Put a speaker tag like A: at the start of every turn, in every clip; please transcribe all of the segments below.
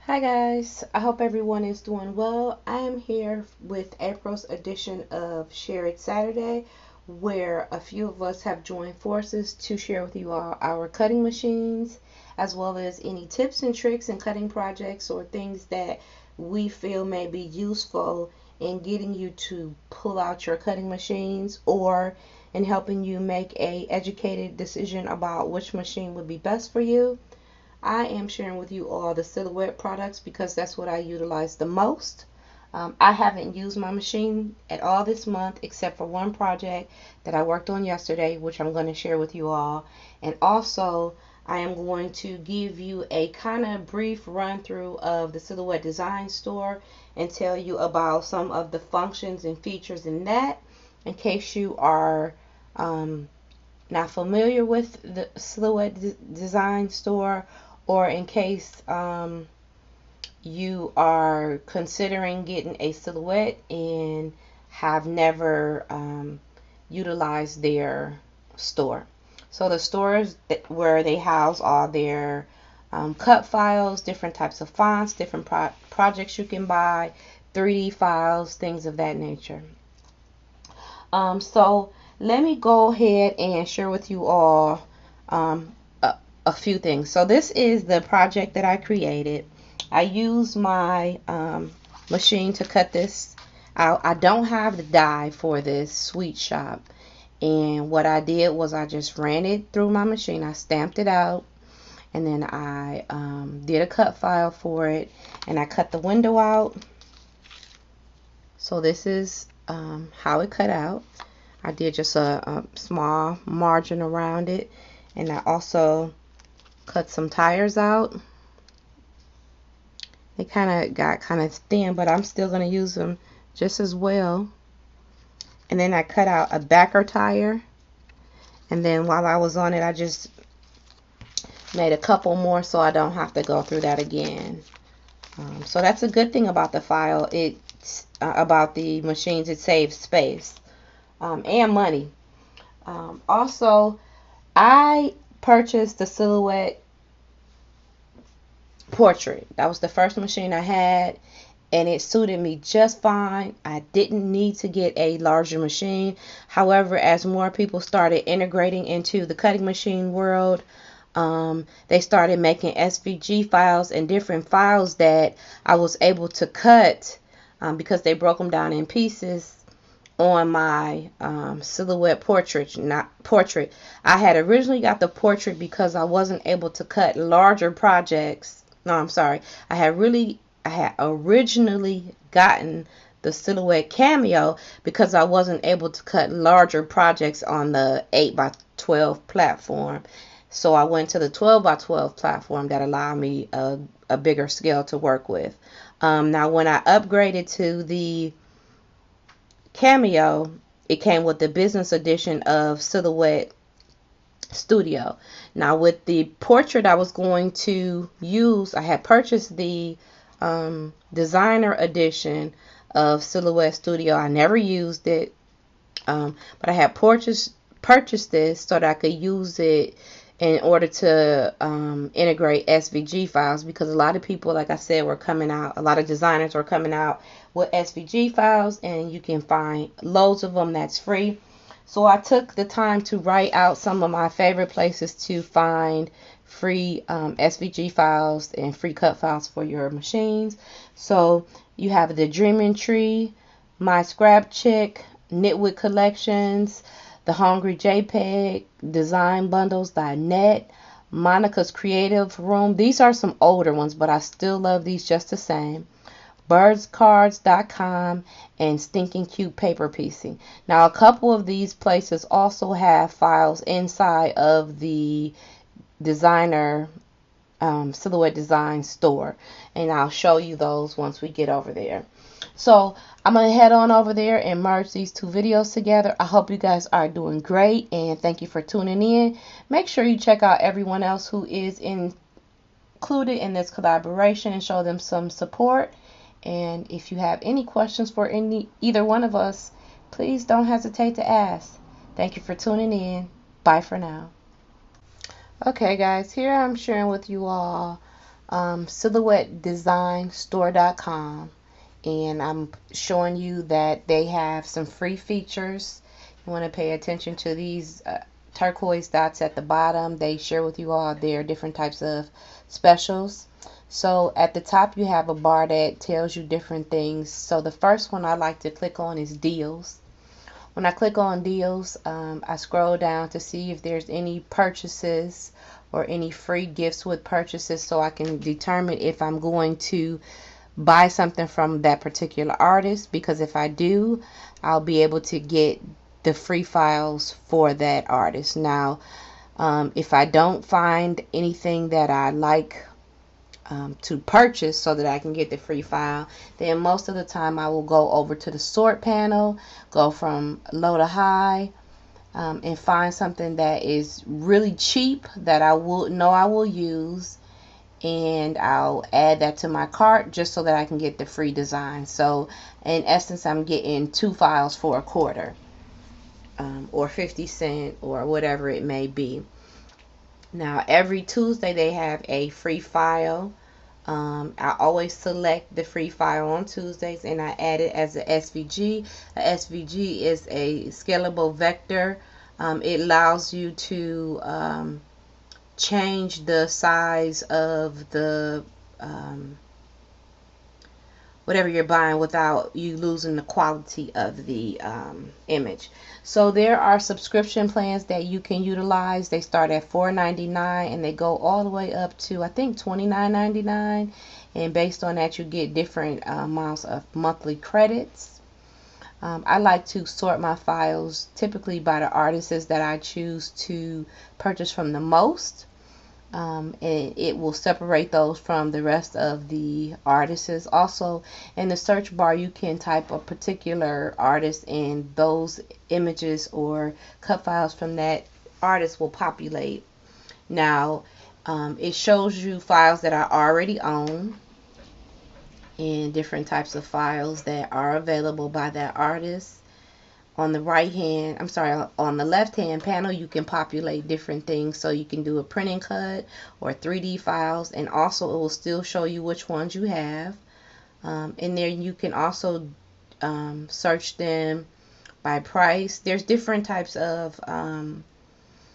A: Hi guys, I hope everyone is doing well. I am here with April's edition of Share It Saturday, where a few of us have joined forces to share with you all our cutting machines, as well as any tips and tricks in cutting projects or things that we feel may be useful in getting you to pull out your cutting machines or in helping you make a educated decision about which machine would be best for you. I am sharing with you all the Silhouette products because that's what I utilize the most. I haven't used my machine at all this month except for one project that I worked on yesterday, which I'm going to share with you all. And also, I am going to give you a kind of brief run through of the Silhouette Design Store and tell you about some of the functions and features in that in case you are not familiar with the Silhouette Design Store, or in case you are considering getting a Silhouette and have never utilized their store. So the stores where they house all their cut files, different types of fonts, different projects you can buy, 3D files, things of that nature. So let me go ahead and share with you all a few things. So this is the project that I created. I use my machine to cut this out. I don't have the die for this sweet shop. And what I did was I just ran it through my machine. I stamped it out. And then I did a cut file for it. And I cut the window out. So this is how it cut out. I did just a small margin around it. And I also cut some tires out. They got kind of thin, but I'm still going to use them just as well. And then I cut out a backer tire. And then while I was on it, I just made a couple more so I don't have to go through that again. So that's a good thing about the file. About the machines, it saves space and money. Also, I purchased the Silhouette Portrait. That was the first machine I had, and it suited me just fine. I didn't need to get a larger machine. However, as more people started integrating into the cutting machine world, they started making SVG files and different files that I was able to cut because they broke them down in pieces on my Silhouette portrait. I had originally got the portrait because I wasn't able to cut larger projects. No, I'm sorry. I had originally gotten the Silhouette Cameo because I wasn't able to cut larger projects on the 8x12 platform. So I went to the 12x12 platform that allowed me a bigger scale to work with. Now when I upgraded to the Cameo, it came with the business edition of Silhouette Studio. Now with the portrait I was going to use, I had purchased the designer edition of Silhouette Studio. I never used it, but I had purchased this so that I could use it in order to integrate SVG files, because a lot of people, like I said, were coming out, a lot of designers were coming out with SVG files, and you can find loads of them that's free. So I took the time to write out some of my favorite places to find free SVG files and free cut files for your machines. So you have the Dreaming Tree, My Scrap Chick, Knitwit Collections, The Hungry JPEG, DesignBundles.net, Monica's Creative Room. These are some older ones, but I still love these just the same. Birdscards.com and Stinking Cute Paper Piecing. Now, a couple of these places also have files inside of the designer Silhouette Design Store, and I'll show you those once we get over there. So I'm going to head on over there and merge these two videos together. I hope you guys are doing great, and thank you for tuning in. Make sure you check out everyone else who is included in this collaboration and show them some support. And if you have any questions for either one of us, please don't hesitate to ask. Thank you for tuning in. Bye for now. Okay guys, here I'm sharing with you all silhouettedesignstore.com, and I'm showing you that they have some free features. You want to pay attention to these turquoise dots at the bottom. They share with you all their different types of specials. So at the top you have a bar that tells you different things. So the first one I like to click on is deals. When I click on deals, I scroll down to see if there's any purchases or any free gifts with purchases, so I can determine if I'm going to buy something from that particular artist, because if I do, I'll be able to get the free files for that artist. Now, if I don't find anything that I like to purchase so that I can get the free file, then most of the time I will go over to the sort panel, go from low to high, and find something that is really cheap that I will use, and I'll add that to my cart just so that I can get the free design. So in essence, I'm getting 2 files for $0.25, or 50 cents, or whatever it may be. Now every Tuesday they have a free file. I always select the free file on Tuesdays, and I add it as a SVG. A SVG is a scalable vector. It allows you to change the size of the whatever you're buying without you losing the quality of the image. So there are subscription plans that you can utilize. They start at $4.99 and they go all the way up to, I think, $29.99, and based on that you get different amounts of monthly credits. I like to sort my files typically by the artists that I choose to purchase from the most. And it will separate those from the rest of the artists. Also, in the search bar you can type a particular artist, and those images or cut files from that artist will populate. Now it shows you files that I already own and different types of files that are available by that artist. On the on the left hand panel you can populate different things, so you can do a print and cut or 3D files, and also it will still show you which ones you have. In there you can also search them by price. There's different types of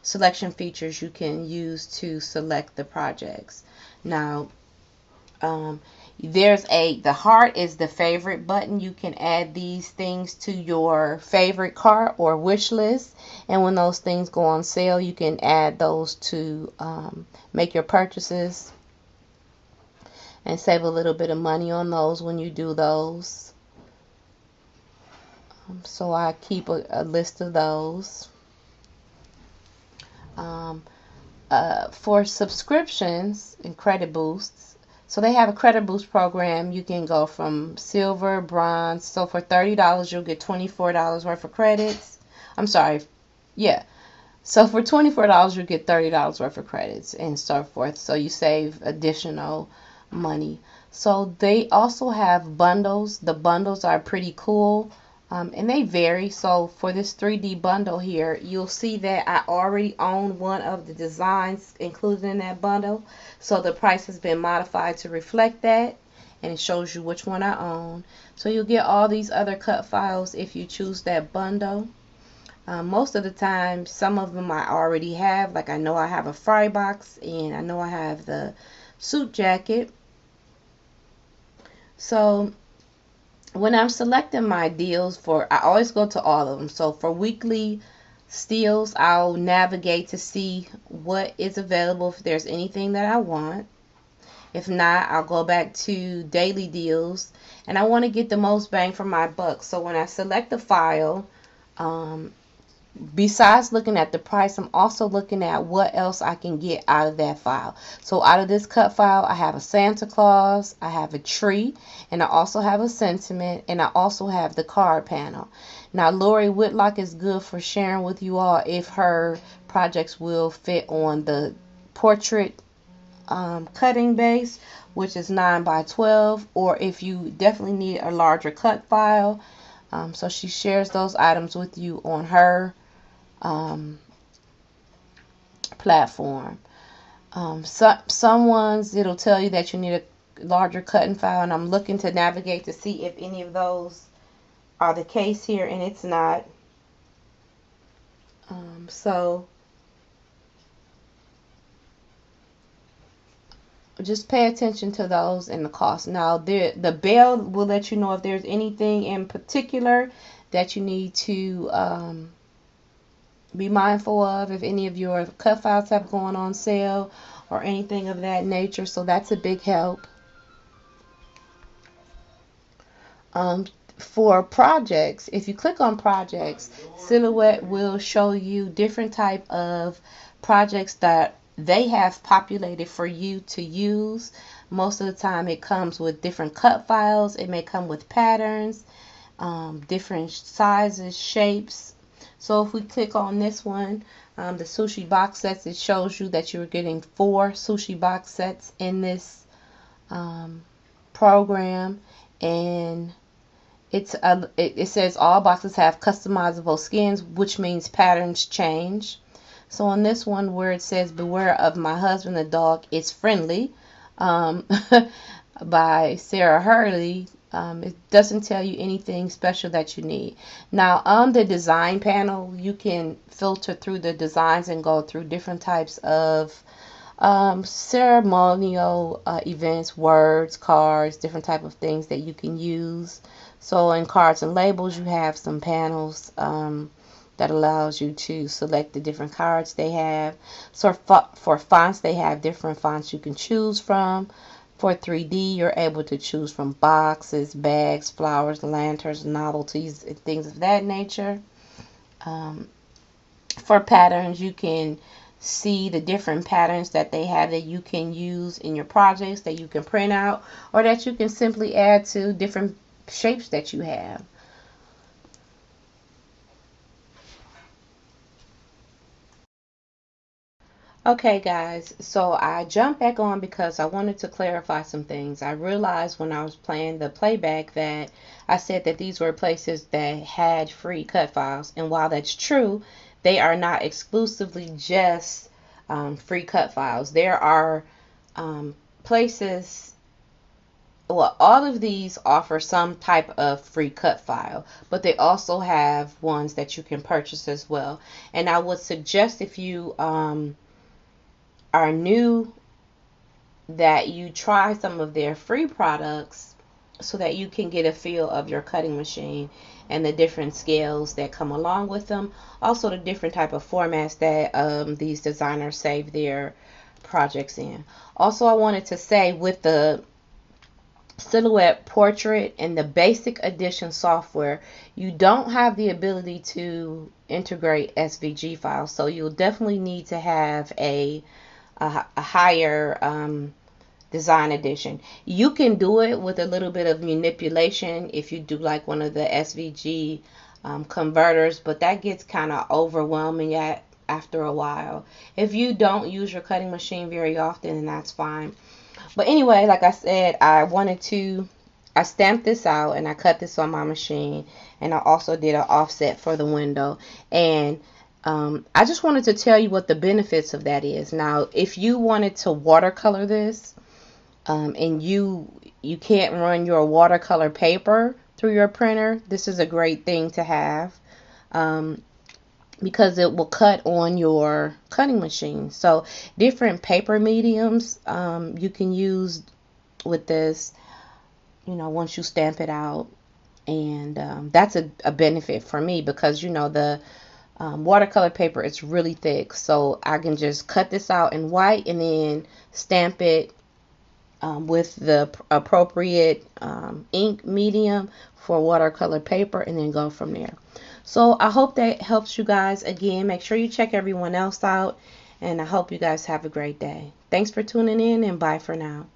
A: selection features you can use to select the projects. Now the heart is the favorite button. You can add these things to your favorite cart or wish list, and when those things go on sale you can add those to make your purchases and save a little bit of money on those when you do those. So I keep a list of those. For subscriptions and credit boosts, so they have a credit boost program. You can go from silver, bronze. So for $30 you'll get $24 worth of credits. I'm sorry, yeah. So for $24 you'll get $30 worth of credits and so forth. So you save additional money. So they also have bundles. The bundles are pretty cool. And they vary. So for this 3D bundle here, you'll see that I already own one of the designs included in that bundle. So the price has been modified to reflect that, and it shows you which one I own. So you'll get all these other cut files if you choose that bundle. Most of the time, some of them I already have. Like I know I have a fry box, and I know I have the suit jacket. So when I'm selecting my deals I always go to all of them. So for weekly steals, I'll navigate to see what is available, if there's anything that I want. If not, I'll go back to daily deals, and I want to get the most bang for my buck. So when I select the file, besides looking at the price, I'm also looking at what else I can get out of that file. So out of this cut file, I have a Santa Claus, I have a tree, and I also have a sentiment, and I also have the card panel. Now Lori Whitlock is good for sharing with you all if her projects will fit on the portrait cutting base, which is 9x12, or if you definitely need a larger cut file. So she shares those items with you on her platform. Some ones it'll tell you that you need a larger cutting file, and I'm looking to navigate to see if any of those are the case here, and it's not. So just pay attention to those and the cost. Now, the bell will let you know if there's anything in particular that you need to be mindful of, if any of your cut files have gone on sale or anything of that nature. So that's a big help. For projects, if you click on projects, Silhouette will show you different type of projects that they have populated for you to use. Most of the time it comes with different cut files. It may come with patterns, different sizes, shapes. So if we click on this one, the sushi box sets, it shows you that you're getting 4 sushi box sets in this program, and it says all boxes have customizable skins, which means patterns change. So on this one where it says beware of my husband the dog is friendly, by Sarah Hurley, it doesn't tell you anything special that you need. Now on the design panel, you can filter through the designs and go through different types of ceremonial events, words, cards, different type of things that you can use. So in cards and labels, you have some panels that allows you to select the different cards they have. So for fonts, they have different fonts you can choose from. For 3D, you're able to choose from boxes, bags, flowers, lanterns, novelties, and things of that nature. For patterns, you can see the different patterns that they have that you can use in your projects, that you can print out, or that you can simply add to different shapes that you have. Okay guys, so I jumped back on because I wanted to clarify some things. I realized when I was playing the playback that I said that these were places that had free cut files, and while that's true, they are not exclusively just free cut files. There are places, well, all of these offer some type of free cut file, but they also have ones that you can purchase as well. And I would suggest, if you are new, that you try some of their free products so that you can get a feel of your cutting machine and the different scales that come along with them. Also the different type of formats that these designers save their projects in. Also, I wanted to say, with the Silhouette Portrait and the Basic Edition software, you don't have the ability to integrate SVG files, so you'll definitely need to have a higher design edition. You can do it with a little bit of manipulation if you do like one of the SVG converters, but that gets kind of overwhelming after a while. If you don't use your cutting machine very often, then that's fine. But anyway, like I said, I stamped this out and I cut this on my machine, and I also did an offset for the window. And I just wanted to tell you what the benefits of that is. Now, if you wanted to watercolor this, and you can't run your watercolor paper through your printer, this is a great thing to have, because it will cut on your cutting machine. So different paper mediums you can use with this, once you stamp it out. And that's a benefit for me, because the watercolor paper is really thick, so I can just cut this out in white and then stamp it with the appropriate ink medium for watercolor paper, and then go from there. So I hope that helps you guys. Again, make sure you check everyone else out, and I hope you guys have a great day. Thanks for tuning in, and bye for now.